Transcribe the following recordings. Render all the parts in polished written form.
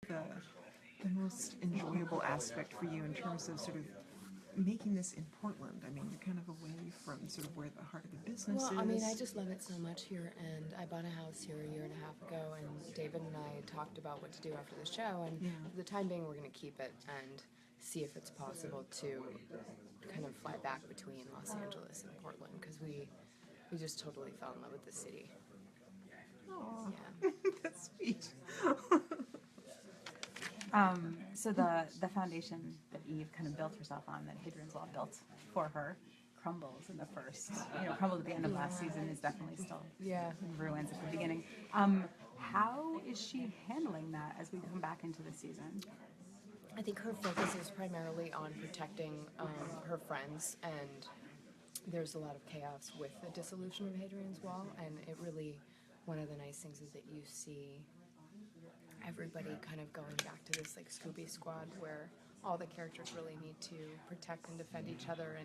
the most enjoyable aspect for you in terms of sort of making this in Portland? I mean, you're kind of away from sort of where the heart of the business is. Well, I mean, I just love it so much here, and I bought a house here a year and a half ago, and David and I talked about what to do after the show, and for the time being, we're going to keep it and see if it's possible to kind of fly back between Los Angeles and Portland, because we just totally fell in love with the city. Oh, Yeah. that's sweet. So the foundation that Eve kind of built herself on, that Hadrian's Law built for her, crumbles in the first, crumbled at the end of last season, is definitely still in ruins at the beginning. How is she handling that as we come back into the season? I think her focus is primarily on protecting her friends, and there's a lot of chaos with the dissolution of Hadrian's Wall, and it really, one of the nice things is that you see everybody kind of going back to this like Scooby Squad where all the characters really need to protect and defend each other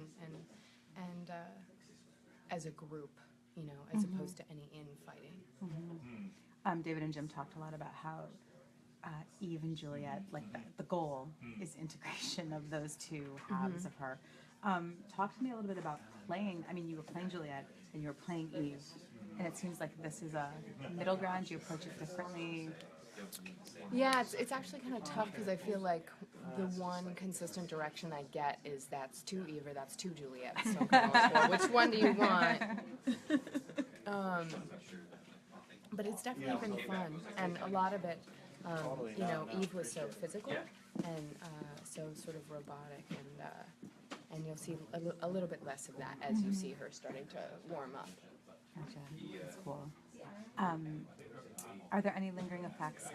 and as a group, as opposed to any infighting. David and Jim talked a lot about how Eve and Juliet, like the goal is integration of those two halves of her. Talk to me a little bit about playing. I mean, you were playing Juliet and you were playing Eve, and it seems like this is a middle ground. You approach it differently. Yeah, it's actually kind of tough because I feel like the one consistent direction I get is that's two Eve or that's two Juliet. So I'm kind of like, well, which one do you want? But it's definitely been fun, and a lot of it, Eve was so physical and so sort of robotic, and you'll see a little bit less of that as you see her starting to warm up. Gotcha. That's cool. Are there any lingering effects